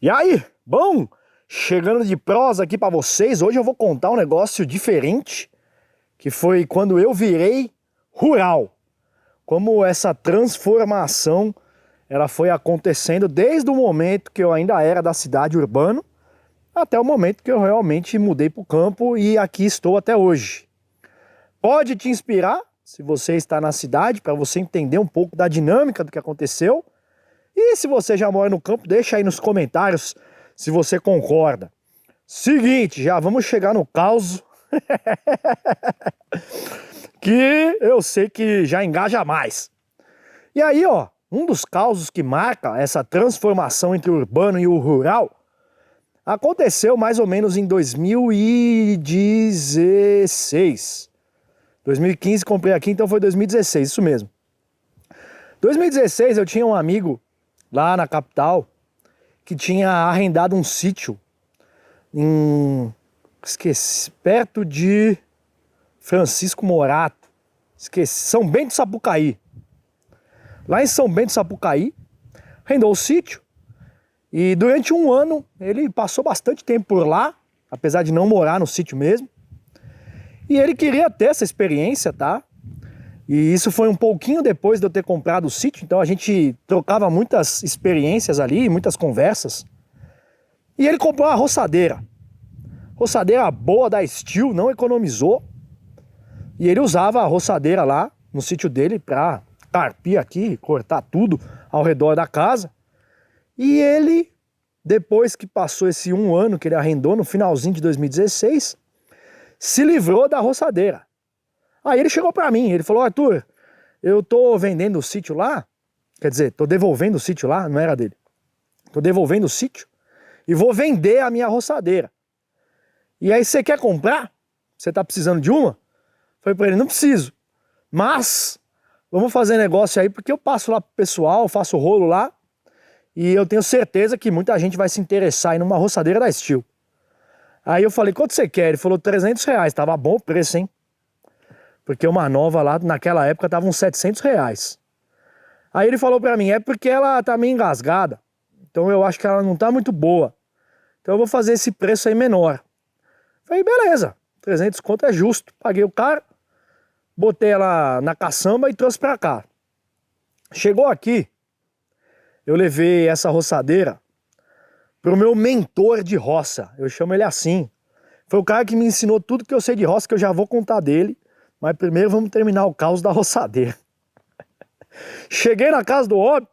E aí, bom, chegando de prosa aqui pra vocês, hoje eu vou contar um negócio diferente, que foi quando eu virei rural. Como essa transformação, ela foi acontecendo desde o momento que eu ainda era da cidade urbano, até o momento que eu realmente mudei pro campo e aqui estou até hoje. Pode te inspirar, se você está na cidade, para você entender um pouco da dinâmica do que aconteceu. E se você já mora no campo, deixa aí nos comentários se você concorda. Seguinte, já vamos chegar no caos que eu sei que já engaja mais. E aí, ó, um dos causos que marca essa transformação entre o urbano e o rural aconteceu mais ou menos em 2016. 2015 comprei aqui, então foi 2016, isso mesmo. 2016 eu tinha um amigo lá na capital que tinha arrendado um sítio perto de Francisco Morato, São Bento do Sapucaí. Lá em São Bento do Sapucaí, arrendou o sítio e durante um ano ele passou bastante tempo por lá, apesar de não morar no sítio mesmo. E ele queria ter essa experiência, tá? E isso foi um pouquinho depois de eu ter comprado o sítio, então a gente trocava muitas experiências ali, muitas conversas. E ele comprou uma roçadeira. Roçadeira boa da Steel, não economizou. E ele usava a roçadeira lá no sítio dele para carpir aqui, cortar tudo ao redor da casa. E ele, depois que passou esse um ano que ele arrendou, no finalzinho de 2016, se livrou da roçadeira. Aí ele chegou pra mim, ele falou: Arthur, eu tô vendendo o sítio lá, quer dizer, tô devolvendo o sítio lá, não era dele. Tô devolvendo o sítio e vou vender a minha roçadeira. E aí, você quer comprar? Você tá precisando de uma? Falei pra ele: não preciso, mas vamos fazer negócio aí, porque eu passo lá pro pessoal, faço rolo lá, e eu tenho certeza que muita gente vai se interessar aí numa roçadeira da Steel. Aí eu falei: quanto você quer? Ele falou: R$300, tava bom o preço, hein? Porque uma nova lá, naquela época, tava uns R$700. Aí ele falou pra mim: é porque ela tá meio engasgada, então eu acho que ela não tá muito boa, então eu vou fazer esse preço aí menor. Falei: beleza, 300 conto é justo. Paguei o cara, botei ela na caçamba e trouxe pra cá. Chegou aqui, eu levei essa roçadeira pro meu mentor de roça, eu chamo ele assim. Foi o cara que me ensinou tudo que eu sei de roça, que eu já vou contar dele. Mas primeiro vamos terminar o caos da roçadeira. Cheguei na casa do homem,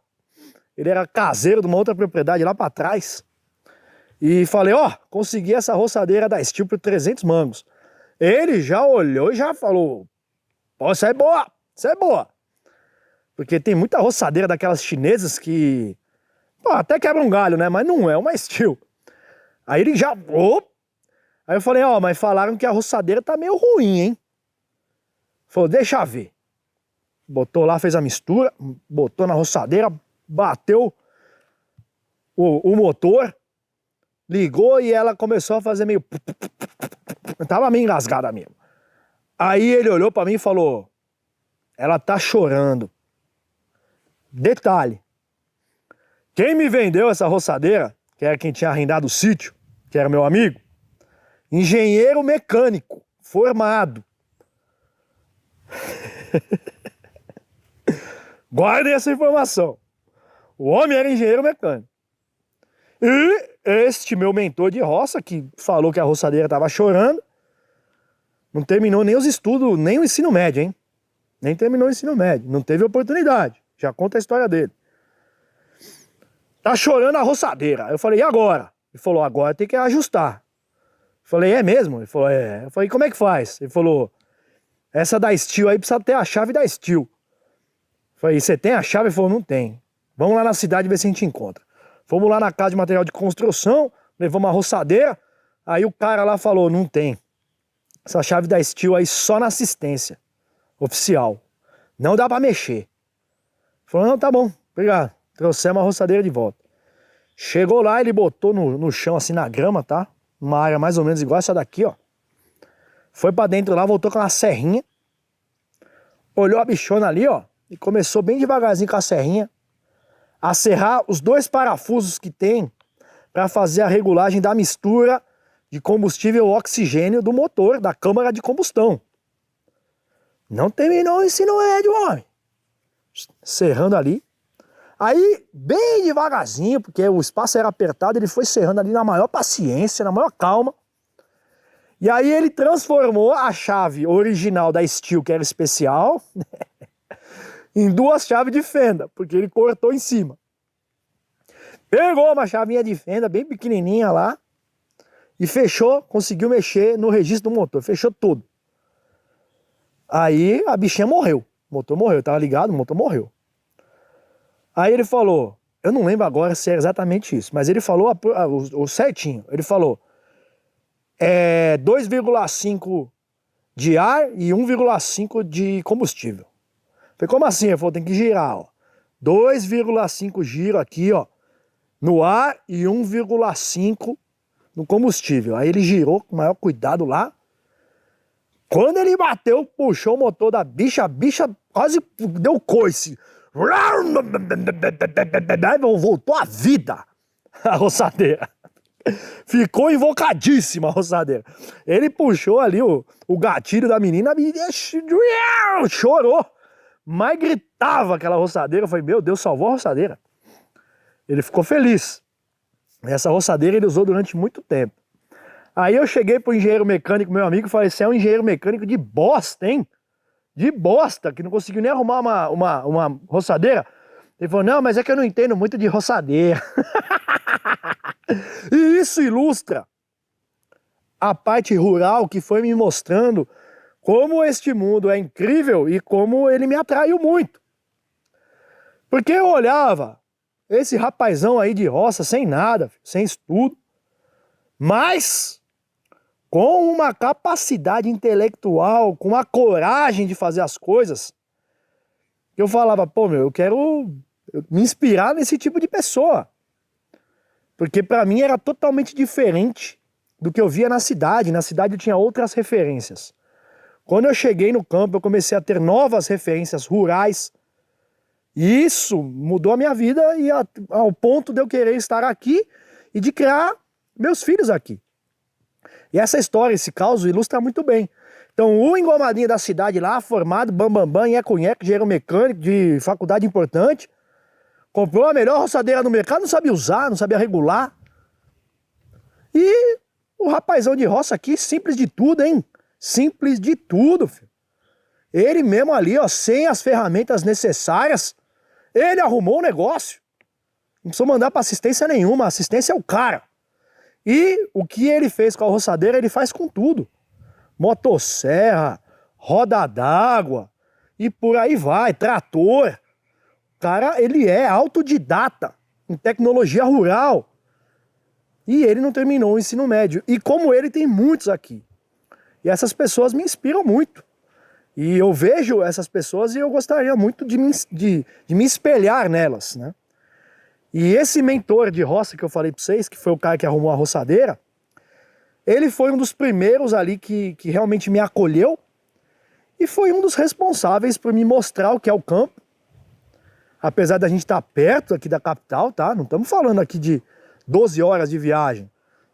ele era caseiro de uma outra propriedade lá pra trás. E falei: ó, consegui essa roçadeira da Steel por 300 mangos. Ele já olhou e já falou: pô, isso é boa, isso é boa. Porque tem muita roçadeira daquelas chinesas que, pô, até quebra um galho, né? Mas não é uma Steel. Aí ele já... Aí eu falei: ó, mas falaram que a roçadeira tá meio ruim, hein? Falou: deixa ver. Botou lá, fez a mistura, botou na roçadeira, bateu o motor, ligou e ela começou a fazer meio... Tava meio engasgada mesmo. Aí ele olhou pra mim e falou: ela tá chorando. Detalhe: quem me vendeu essa roçadeira, que era quem tinha arrendado o sítio, que era meu amigo, engenheiro mecânico, formado. Guardem essa informação. O homem era engenheiro mecânico. E este meu mentor de roça, que falou que a roçadeira estava chorando, não terminou nem os estudos, nem o ensino médio, hein? Nem terminou o ensino médio, não teve oportunidade. Já conta a história dele. Tá chorando a roçadeira. Eu falei: e agora? Ele falou: agora tem que ajustar. Eu falei: é mesmo? Ele falou: é. Eu falei: como é que faz? Ele falou: essa da Steel aí precisa ter a chave da Steel. Eu falei: você tem a chave? Ele falou: não tem. Vamos lá na cidade ver se a gente encontra. Fomos lá na casa de material de construção, levamos uma roçadeira. Aí o cara lá falou: não tem. Essa chave da Steel aí só na assistência oficial. Não dá pra mexer. Falou: não, tá bom, obrigado. Trouxemos a roçadeira de volta. Chegou lá, ele botou no chão assim na grama, tá? Uma área mais ou menos igual essa daqui, ó. Foi pra dentro lá, voltou com uma serrinha. Olhou a bichona ali, ó. E começou bem devagarzinho com a serrinha a serrar os dois parafusos que tem para fazer a regulagem da mistura de combustível oxigênio do motor, da câmara de combustão. Não terminou o ensino médio, homem. Serrando ali. Aí, bem devagarzinho, porque o espaço era apertado, ele foi serrando ali na maior paciência, na maior calma. E aí ele transformou a chave original da Steel, que era especial, em 2 chaves de fenda, porque ele cortou em cima. Pegou uma chavinha de fenda bem pequenininha lá e fechou, conseguiu mexer no registro do motor, fechou tudo. Aí a bichinha morreu, o motor morreu, tava ligado, o motor morreu. Aí ele falou, eu não lembro agora se é exatamente isso, mas ele falou o certinho, ele falou 2,5 de ar e 1,5 de combustível. Falei, como assim? Ele falou, tem que girar, ó. 2,5 giro aqui, ó, no ar e 1,5 no combustível. Aí ele girou com o maior cuidado lá. Quando ele bateu, puxou o motor da bicha, a bicha quase deu coice. Voltou à vida a roçadeira. Ficou invocadíssima a roçadeira. Ele puxou ali o gatilho da menina, a menina chorou, mas gritava aquela roçadeira. Eu falei, meu Deus, salvou a roçadeira. Ele ficou feliz. Essa roçadeira ele usou durante muito tempo. Aí eu cheguei pro engenheiro mecânico, meu amigo, e falei, você é um engenheiro mecânico de bosta, hein? De bosta, que não conseguiu nem arrumar uma roçadeira. Ele falou, não, mas é que eu não entendo muito de roçadeira. E isso ilustra a parte rural que foi me mostrando como este mundo é incrível e como ele me atraiu muito. Porque eu olhava esse rapazão aí de roça, sem nada, sem estudo, mas com uma capacidade intelectual, com uma coragem de fazer as coisas, eu falava, pô, meu, eu quero me inspirar nesse tipo de pessoa. Porque para mim era totalmente diferente do que eu via na cidade. Na cidade eu tinha outras referências. Quando eu cheguei no campo, eu comecei a ter novas referências rurais. E isso mudou a minha vida e ao ponto de eu querer estar aqui e de criar meus filhos aqui. E essa história, esse caso, ilustra muito bem. Então, o engomadinho da cidade lá, formado, bambambam, nheco-nheco, engenheiro mecânico, de faculdade importante, comprou a melhor roçadeira no mercado, não sabia usar, não sabia regular. E o rapazão de roça aqui, simples de tudo, hein? Simples de tudo, filho. Ele mesmo ali, ó, sem as ferramentas necessárias, ele arrumou o negócio. Não precisou mandar para assistência nenhuma, a assistência é o cara. E o que ele fez com a roçadeira, ele faz com tudo. Motosserra, roda d'água e por aí vai, trator. O cara, ele é autodidata em tecnologia rural. E ele não terminou o ensino médio. E como ele, tem muitos aqui. E essas pessoas me inspiram muito. E eu vejo essas pessoas e eu gostaria muito de me espelhar nelas, né? E esse mentor de roça que eu falei para vocês, que foi o cara que arrumou a roçadeira, ele foi um dos primeiros ali que realmente me acolheu e foi um dos responsáveis por me mostrar o que é o campo. Apesar da gente estar perto aqui da capital, tá? Não estamos falando aqui de 12 horas de viagem.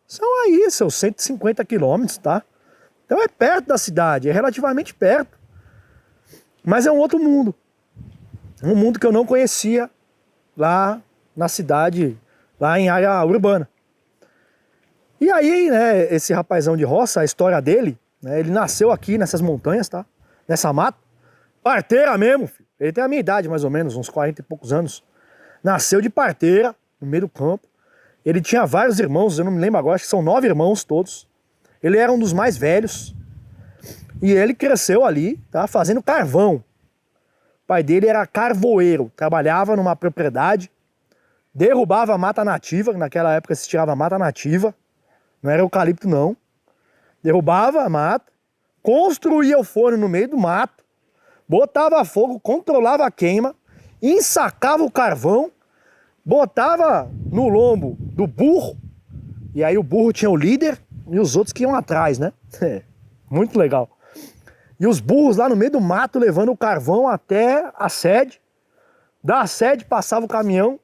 São aí, seus 150 quilômetros, tá? Então é perto da cidade, é relativamente perto. Mas é um outro mundo. Um mundo que eu não conhecia lá na cidade, lá em área urbana. E aí, né, esse rapazão de roça, a história dele, né, ele nasceu aqui nessas montanhas, tá? Nessa mata. Parteira mesmo, filho. Ele tem a minha idade, mais ou menos, uns 40 e poucos anos. Nasceu de parteira, no meio do campo. Ele tinha vários irmãos, eu não me lembro agora, acho que são 9 irmãos todos. Ele era um dos mais velhos. E ele cresceu ali, tá, fazendo carvão. O pai dele era carvoeiro, trabalhava numa propriedade, derrubava a mata nativa, naquela época se tirava mata nativa, não era eucalipto não. Derrubava a mata, construía o forno no meio do mato, botava fogo, controlava a queima, ensacava o carvão, botava no lombo do burro, e aí o burro tinha o líder e os outros que iam atrás, né? Muito legal. E os burros lá no meio do mato levando o carvão até a sede. Da sede passava o caminhão,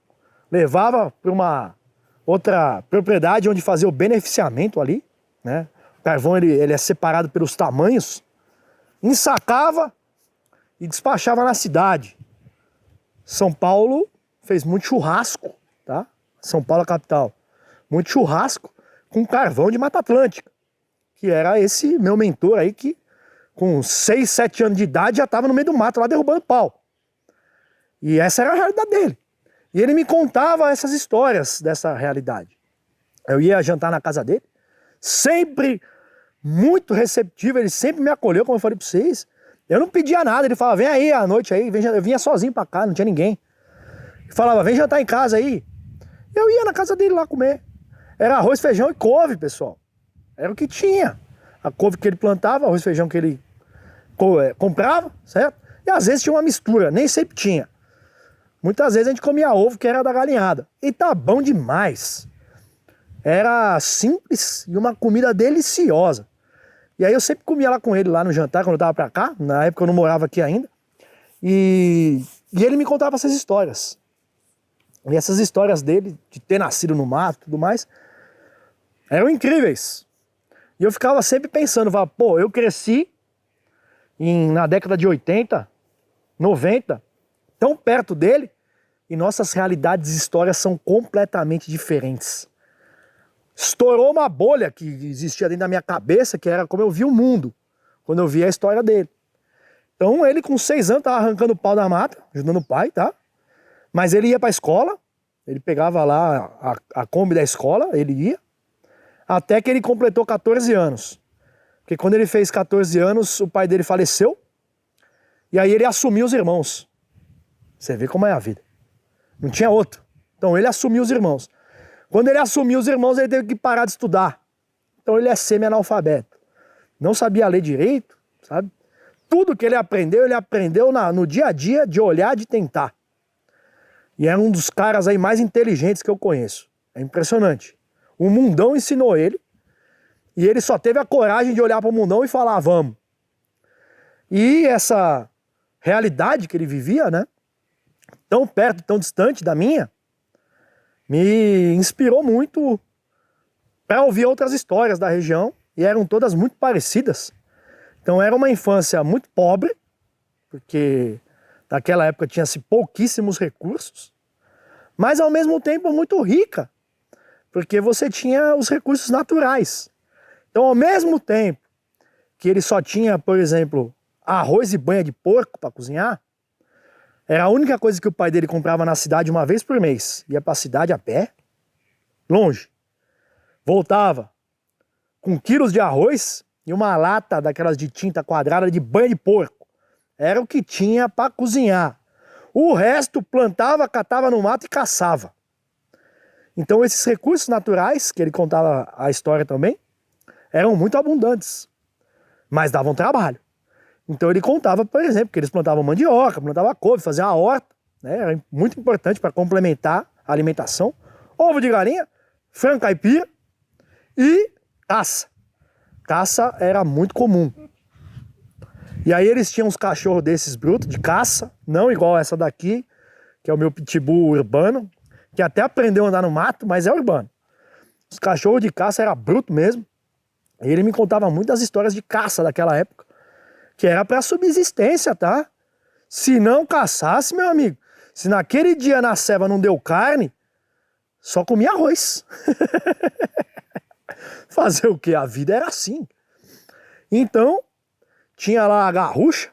levava para outra propriedade onde fazia o beneficiamento ali, né? O carvão ele é separado pelos tamanhos, ensacava e despachava na cidade. São Paulo fez muito churrasco, tá? São Paulo é a capital. Muito churrasco com carvão de Mata Atlântica, que era esse meu mentor aí que com 6, 7 anos de idade já estava no meio do mato lá derrubando pau. E essa era a realidade dele. E ele me contava essas histórias dessa realidade. Eu ia jantar na casa dele, sempre muito receptivo, ele sempre me acolheu, como eu falei para vocês. Eu não pedia nada, ele falava, vem aí à noite aí, eu vinha sozinho para cá, não tinha ninguém. Ele falava, vem jantar em casa aí. Eu ia na casa dele lá comer. Era arroz, feijão e couve, pessoal. Era o que tinha. A couve que ele plantava, arroz e feijão que ele comprava, certo? E às vezes tinha uma mistura, nem sempre tinha. Muitas vezes a gente comia ovo que era da galinhada. E tá bom demais. Era simples e uma comida deliciosa. E aí eu sempre comia lá com ele, lá no jantar, quando eu tava pra cá. Na época eu não morava aqui ainda. E ele me contava essas histórias. E essas histórias dele, de ter nascido no mato e tudo mais, eram incríveis. E eu ficava sempre pensando, pô, eu cresci na década de 80, 90, tão perto dele, e nossas realidades e histórias são completamente diferentes. Estourou uma bolha que existia dentro da minha cabeça, que era como eu via o mundo, quando eu via a história dele. Então ele com 6 anos estava arrancando pau da mata, ajudando o pai, tá? Mas ele ia para a escola, ele pegava lá a Kombi da escola, ele ia, até que ele completou 14 anos. Porque quando ele fez 14 anos, o pai dele faleceu, e aí ele assumiu os irmãos. Você vê como é a vida. Não tinha outro. Então ele assumiu os irmãos. Quando ele assumiu os irmãos, ele teve que parar de estudar. Então ele é semi-analfabeto. Não sabia ler direito, sabe? Tudo que ele aprendeu no dia a dia, de olhar, de tentar. E é um dos caras aí mais inteligentes que eu conheço. É impressionante. O mundão ensinou ele, e ele só teve a coragem de olhar para o mundão e falar, vamos. E essa realidade que ele vivia, né? Tão perto, tão distante da minha, me inspirou muito para ouvir outras histórias da região, e eram todas muito parecidas. Então era uma infância muito pobre, porque naquela época tinha-se pouquíssimos recursos, mas ao mesmo tempo muito rica, porque você tinha os recursos naturais. Então ao mesmo tempo que ele só tinha, por exemplo, arroz e banha de porco para cozinhar, era a única coisa que o pai dele comprava na cidade uma vez por mês. Ia para a cidade a pé, longe. Voltava com quilos de arroz e uma lata daquelas de tinta quadrada de banha de porco. Era o que tinha para cozinhar. O resto plantava, catava no mato e caçava. Então esses recursos naturais, que ele contava a história também, eram muito abundantes, mas davam trabalho. Então ele contava, por exemplo, que eles plantavam mandioca, plantavam couve, faziam a horta, né? Era muito importante para complementar a alimentação. Ovo de galinha, frango caipira e caça. Caça era muito comum. E aí eles tinham uns cachorros desses brutos de caça, não igual essa daqui, que é o meu pitbull urbano, que até aprendeu a andar no mato, mas é urbano. Os cachorros de caça era bruto mesmo. E ele me contava muitas histórias de caça daquela época, que era para subsistência, tá? Se não caçasse, meu amigo, se naquele dia na ceva não deu carne, só comia arroz. Fazer o quê? A vida era assim. Então, tinha lá a garrucha,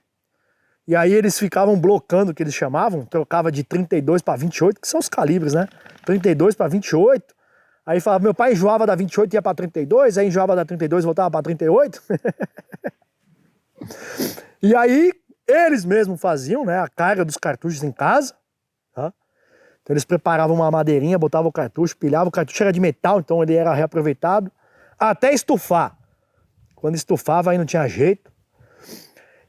e aí eles ficavam blocando, que eles chamavam, trocava de 32 para 28, que são os calibres, né? 32 para 28. Aí falava, meu pai enjoava da 28 e ia para 32, aí enjoava da 32 e voltava para 38. E aí eles mesmos faziam, né, a carga dos cartuchos em casa, tá? Então eles preparavam uma madeirinha, botavam o cartucho, pilhavam, o cartucho era de metal, então ele era reaproveitado, até estufar. Quando estufava aí não tinha jeito.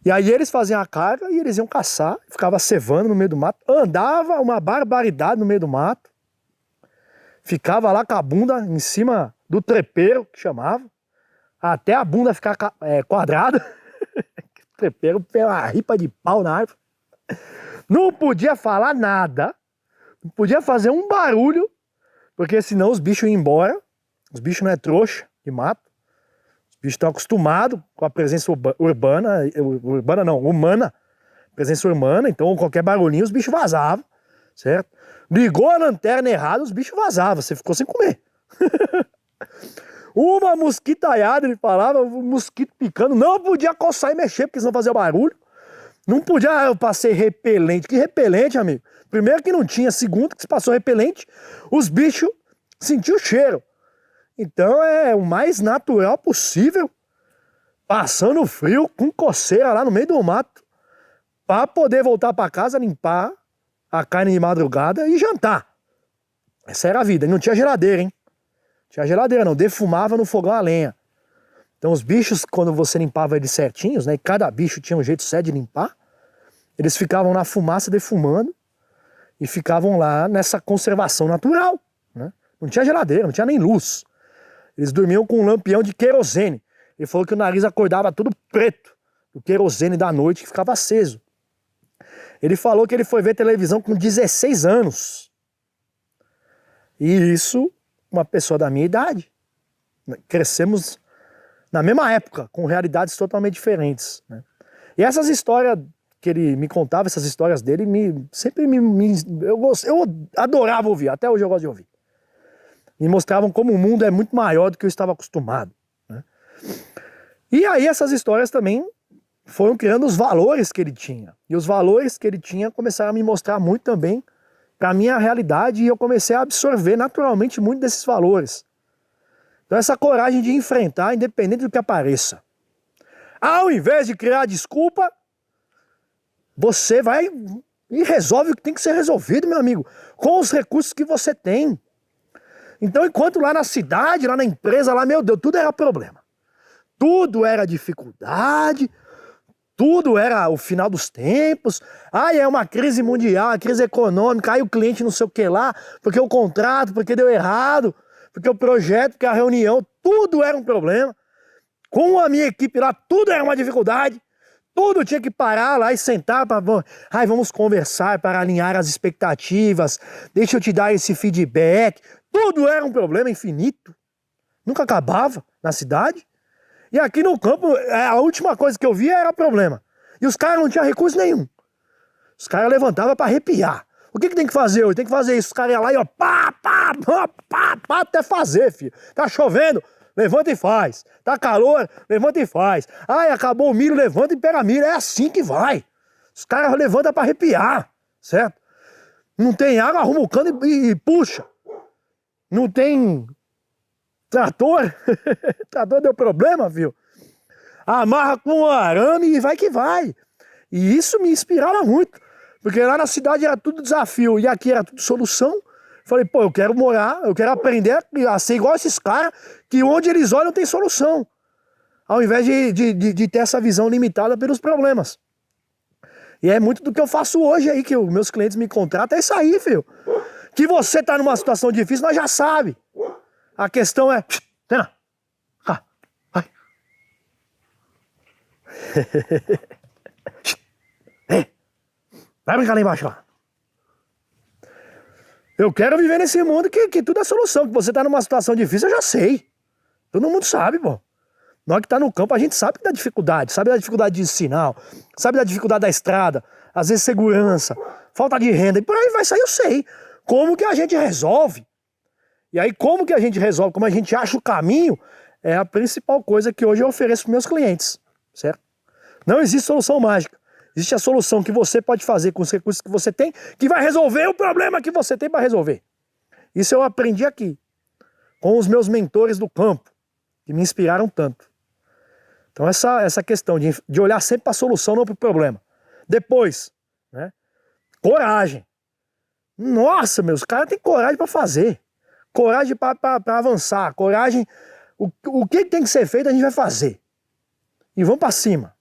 E aí eles faziam a carga e eles iam caçar, ficava cevando no meio do mato, andava uma barbaridade no meio do mato, ficava lá com a bunda em cima do trepeiro, que chamava, até a bunda ficar quadrada. Trepeiro pela ripa de pau na árvore. Não podia falar nada, não podia fazer um barulho, porque senão os bichos iam embora. Os bichos não é trouxa de mato. Os bichos estão acostumados com a presença humana. Presença humana, então qualquer barulhinho os bichos vazavam, certo? Ligou a lanterna errada, os bichos vazavam, você ficou sem comer. Uma mosquitaiada, ele falava, um mosquito picando, não podia coçar e mexer, porque senão fazia barulho. Não podia, eu passei repelente. Que repelente, amigo? Primeiro que não tinha, segundo que se passou repelente, os bichos sentiam o cheiro. Então é o mais natural possível, passando frio, com coceira lá no meio do mato, para poder voltar para casa, limpar a carne de madrugada e jantar. Essa era a vida. E não tinha geladeira, hein? Tinha geladeira não, defumava no fogão a lenha. Então os bichos, quando você limpava eles certinhos, né? E cada bicho tinha um jeito certo de limpar, eles ficavam na fumaça defumando e ficavam lá nessa conservação natural, né? Não tinha geladeira, não tinha nem luz. Eles dormiam com um lampião de querosene. Ele falou que o nariz acordava tudo preto, do querosene da noite que ficava aceso. Ele falou que ele foi ver televisão com 16 anos. E isso, uma pessoa da minha idade. Crescemos na mesma época, com realidades totalmente diferentes, né? E essas histórias que ele me contava, essas histórias dele, eu adorava ouvir, até hoje eu gosto de ouvir. Me mostravam como o mundo é muito maior do que eu estava acostumado, né? E aí essas histórias também foram criando os valores que ele tinha. E os valores que ele tinha começaram a me mostrar muito também para a minha realidade, e eu comecei a absorver naturalmente muito desses valores. Então essa coragem de enfrentar, independente do que apareça. Ao invés de criar desculpa, você vai e resolve o que tem que ser resolvido, meu amigo, com os recursos que você tem. Então enquanto lá na cidade, lá na empresa, lá, meu Deus, tudo era problema. Tudo era dificuldade, tudo era o final dos tempos. Ai, é uma crise mundial, uma crise econômica, aí o cliente não sei o que lá, porque o contrato, porque deu errado, porque o projeto, porque a reunião, tudo era um problema. Com a minha equipe lá, tudo era uma dificuldade. Tudo tinha que parar lá e sentar para... Ai, vamos conversar para alinhar as expectativas. Deixa eu te dar esse feedback. Tudo era um problema infinito. Nunca acabava na cidade. E aqui no campo, a última coisa que eu via era problema. E os caras não tinham recurso nenhum. Os caras levantavam para arrepiar. O que tem que fazer hoje? Tem que fazer isso. Os caras iam lá e ó, pá, até fazer, filho. Tá chovendo, levanta e faz. Tá calor, levanta e faz. Ai, acabou o milho, levanta e pega milho. É assim que vai. Os caras levantam para arrepiar, certo? Não tem água, arruma o cano e puxa. Não tem trator. Trator deu problema, viu? Amarra com um arame e vai que vai. E isso me inspirava muito. Porque lá na cidade era tudo desafio e aqui era tudo solução. Falei, pô, eu quero morar, eu quero aprender a ser igual esses caras, que onde eles olham tem solução. Ao invés de ter essa visão limitada pelos problemas. E é muito do que eu faço hoje aí, que os meus clientes me contratam, é isso aí, filho. Que você tá numa situação difícil, nós já sabe. A questão é... Vai. Vai brincar lá embaixo, ó. Eu quero viver nesse mundo que tudo é solução. Que você tá numa situação difícil, eu já sei. Todo mundo sabe, pô. Na hora que tá no campo, a gente sabe da dificuldade. Sabe da dificuldade de sinal. Sabe da dificuldade da estrada. Às vezes segurança. Falta de renda. E por aí vai sair, eu sei. Como que a gente resolve? E aí, como que a gente resolve? Como a gente acha o caminho? É a principal coisa que hoje eu ofereço para meus clientes. Certo? Não existe solução mágica. Existe a solução que você pode fazer com os recursos que você tem, que vai resolver o problema que você tem para resolver. Isso eu aprendi aqui, com os meus mentores do campo, que me inspiraram tanto. Então essa questão de olhar sempre para a solução, não para o problema. Depois, né? Coragem. Nossa, meus caras têm coragem para fazer. Coragem para avançar. Coragem. O que tem que ser feito, a gente vai fazer. E vamos para cima.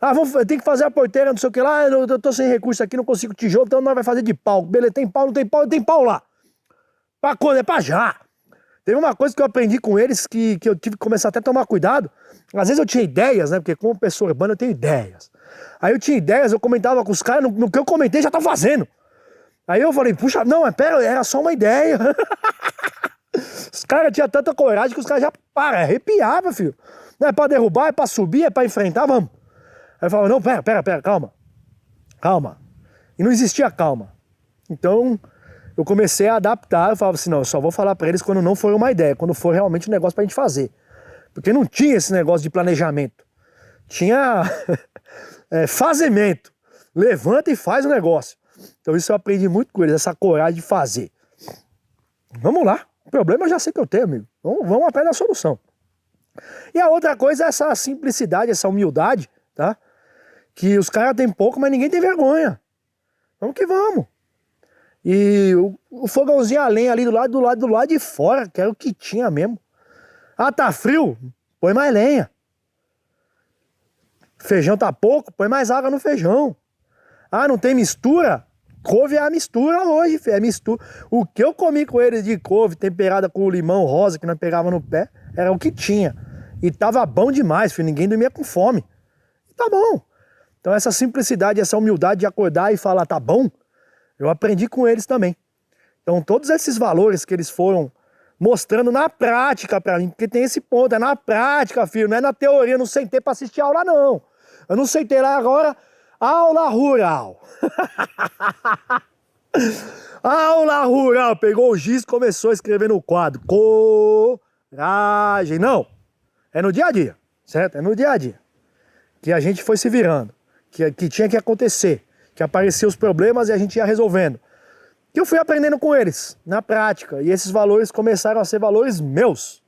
Ah, tem que fazer a porteira, não sei o que lá, eu tô sem recurso aqui, não consigo tijolo, então nós vai fazer de pau. Beleza, tem pau, não tem pau, tem pau lá. Pra quando? É pra já. Teve uma coisa que eu aprendi com eles, que eu tive que começar até a tomar cuidado. Às vezes eu tinha ideias, né, porque como pessoa urbana eu tenho ideias. Aí eu tinha ideias, eu comentava com os caras, no que eu comentei já tá fazendo. Aí eu falei, puxa, não, mas pera, era só uma ideia. Os caras tinham tanta coragem que os caras já arrepiavam, filho. Não é pra derrubar, é pra subir, é pra enfrentar, vamos. Aí eu falava, não, pera, calma. E não existia calma. Então, eu comecei a adaptar, eu falava assim, não, eu só vou falar pra eles quando não for uma ideia, quando for realmente um negócio pra gente fazer. Porque não tinha esse negócio de planejamento. Tinha fazimento. Levanta e faz o negócio. Então isso eu aprendi muito com eles, essa coragem de fazer. Vamos lá. O problema eu já sei que eu tenho, amigo. Vamos atrás da solução. E a outra coisa é essa simplicidade, essa humildade, tá? Que os caras têm pouco, mas ninguém tem vergonha. Vamos que vamos. E o fogãozinho a lenha ali do lado de fora, que era o que tinha mesmo. Ah, tá frio? Põe mais lenha. Feijão tá pouco? Põe mais água no feijão. Ah, não tem mistura? Couve é a mistura hoje, filho. É mistura. O que eu comi com eles de couve temperada com limão rosa que nós pegava no pé, era o que tinha. E tava bom demais, filho. Ninguém dormia com fome. E tá bom. Então essa simplicidade, essa humildade de acordar e falar, tá bom, eu aprendi com eles também. Então todos esses valores que eles foram mostrando na prática pra mim, porque tem esse ponto, é na prática, filho, não é na teoria, eu não sentei pra assistir aula, não. Eu não sentei lá agora, aula rural. Aula rural, pegou o giz e começou a escrever no quadro, coragem, não. É no dia a dia, certo? É no dia a dia. Que a gente foi se virando, que tinha que acontecer, que apareciam os problemas e a gente ia resolvendo. Que eu fui aprendendo com eles, na prática. E esses valores começaram a ser valores meus.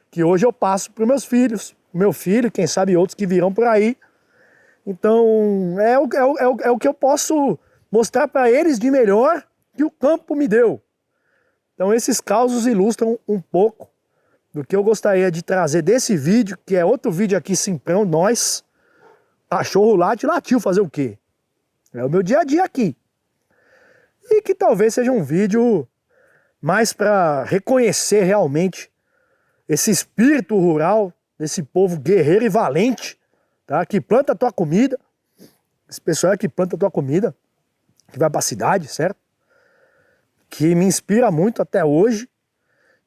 Que hoje eu passo para os meus filhos. Meu filho, quem sabe outros que virão por aí. Então, é o que eu posso mostrar para eles de melhor que o campo me deu. Então, esses causos ilustram um pouco do que eu gostaria de trazer desse vídeo, que é outro vídeo aqui, simprão, nós. Cachorro latiu fazer o quê? É o meu dia a dia aqui. E que talvez seja um vídeo mais para reconhecer realmente esse espírito rural, desse povo guerreiro e valente, tá? Que planta a tua comida, esse pessoal que planta a tua comida, que vai para a cidade, certo? Que me inspira muito até hoje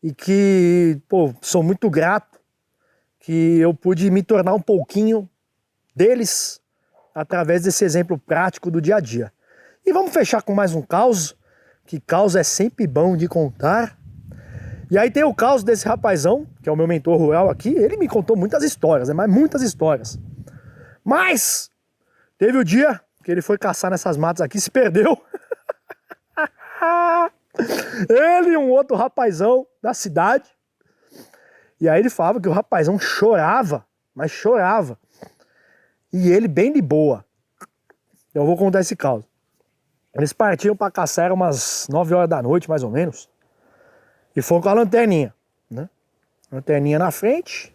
e que, pô, sou muito grato que eu pude me tornar um pouquinho deles através desse exemplo prático do dia a dia. E vamos fechar com mais um caos, que caos é sempre bom de contar. E aí tem o caos desse rapazão, que é o meu mentor rural aqui, ele me contou muitas histórias, mas muitas histórias. Mas teve o dia que ele foi caçar nessas matas aqui, se perdeu. Ele e um outro rapazão da cidade. E aí ele falava que o rapazão chorava, mas chorava. E ele bem de boa. Eu vou contar esse caos. Eles partiram para caçar, era umas 9 horas da noite, mais ou menos. E foram com a lanterninha, né? Lanterninha na frente.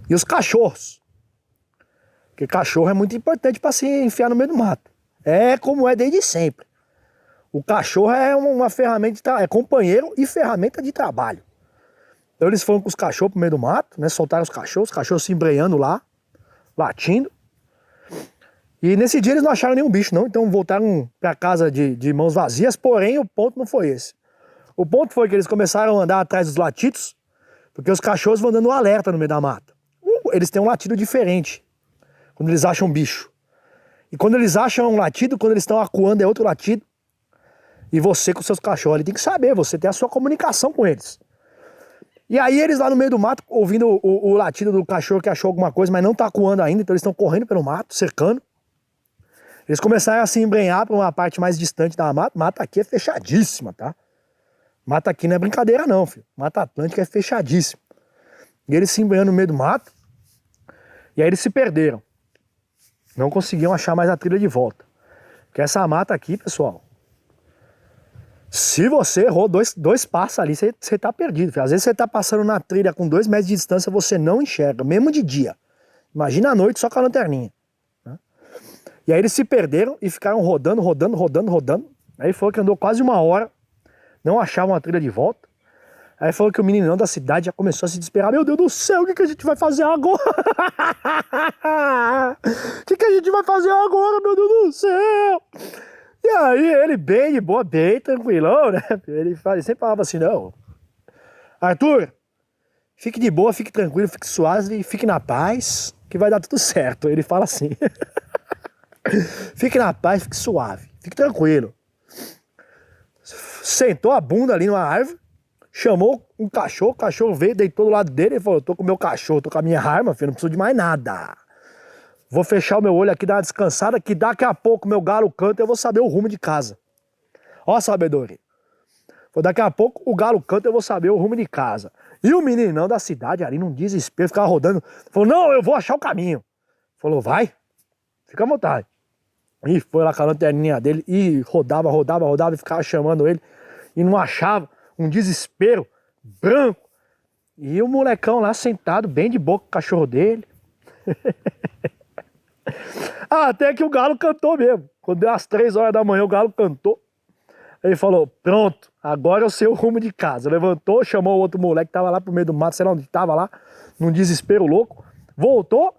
E os cachorros. Porque cachorro é muito importante para se enfiar no meio do mato. É como é desde sempre. O cachorro é uma ferramenta, é companheiro e ferramenta de trabalho. Então eles foram com os cachorros pro meio do mato, né? Soltaram os cachorros se embreando lá, latindo. E nesse dia eles não acharam nenhum bicho não, então voltaram para casa de mãos vazias, porém o ponto não foi esse. O ponto foi que eles começaram a andar atrás dos latidos, porque os cachorros vão dando um alerta no meio da mata. Eles têm um latido diferente, quando eles acham bicho. E quando eles acham um latido, quando eles estão acuando é outro latido. E você com seus cachorros, ele tem que saber, você tem a sua comunicação com eles. E aí eles lá no meio do mato, ouvindo o latido do cachorro que achou alguma coisa, mas não tá acuando ainda, então eles estão correndo pelo mato, cercando. Eles começaram a se embrenhar para uma parte mais distante da mata. Mata aqui é fechadíssima, tá? Mata aqui não é brincadeira não, filho. Mata Atlântica é fechadíssima. E eles se embrenhando no meio do mato. E aí eles se perderam. Não conseguiam achar mais a trilha de volta. Porque essa mata aqui, pessoal, se você errou dois passos ali, você tá perdido, filho. Às vezes você tá passando na trilha com 2 metros de distância, você não enxerga, mesmo de dia. Imagina à noite só com a lanterninha. E aí eles se perderam e ficaram rodando. Aí foi que andou quase 1 hora, não achavam a trilha de volta. Aí falou que o meninão da cidade já começou a se desesperar. Meu Deus do céu, o que a gente vai fazer agora? O que a gente vai fazer agora, meu Deus do céu? E aí ele bem de boa, bem tranquilão, né? Ele sempre falava assim, não, Arthur, fique de boa, fique tranquilo, fique suave, fique na paz, que vai dar tudo certo. Ele fala assim. Fique na paz, fique suave, fique tranquilo. Sentou a bunda ali numa árvore, chamou um cachorro, o cachorro veio, deitou do lado dele e falou, tô com o meu cachorro, tô com a minha arma, filho, não preciso de mais nada. Vou fechar o meu olho aqui, dar uma descansada, que daqui a pouco meu galo canta e eu vou saber o rumo de casa. Ó a sabedoria. Daqui a pouco o galo canta e eu vou saber o rumo de casa. E o meninão da cidade ali, num desespero, ficava rodando. Falou, não, eu vou achar o caminho. Falou, vai, fica à vontade. E foi lá com a lanterninha dele e rodava e ficava chamando ele. E não achava, um desespero, branco. E o molecão lá sentado, bem de boa com o cachorro dele. Até que o galo cantou mesmo. Quando deu as 3 horas da manhã, o galo cantou. Ele falou, pronto, agora eu sei o rumo de casa. Levantou, chamou o outro moleque que tava lá pro meio do mato, sei lá onde tava lá, num desespero louco. Voltou,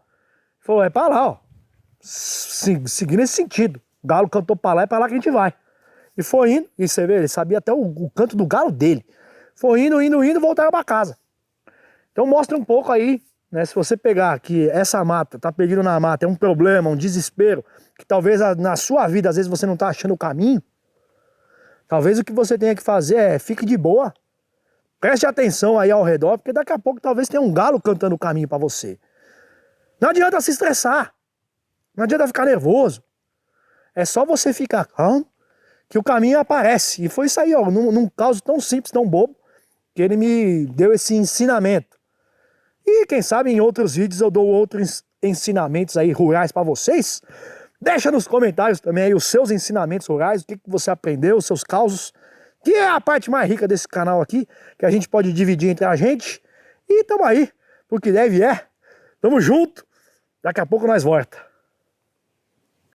falou, é pra lá, ó. Seguindo esse sentido. O galo cantou pra lá, é pra lá que a gente vai. E foi indo, e você vê, ele sabia até o canto do galo dele. Foi indo, voltaram pra casa. Então mostra um pouco aí, né? Se você pegar que essa mata, tá perdido na mata, é um problema, um desespero, que talvez na sua vida, às vezes você não tá achando o caminho. Talvez o que você tenha que fazer é, fique de boa. Preste atenção aí ao redor, porque daqui a pouco talvez tenha um galo cantando o caminho pra você. Não adianta se estressar. Não adianta ficar nervoso. É só você ficar calmo que o caminho aparece. E foi isso aí, ó, num caso tão simples, tão bobo, que ele me deu esse ensinamento. E quem sabe em outros vídeos eu dou outros ensinamentos aí rurais pra vocês. Deixa nos comentários também aí os seus ensinamentos rurais, o que você aprendeu, os seus causos, que é a parte mais rica desse canal aqui, que a gente pode dividir entre a gente. E tamo aí, porque deve é. Tamo junto, daqui a pouco nós volta.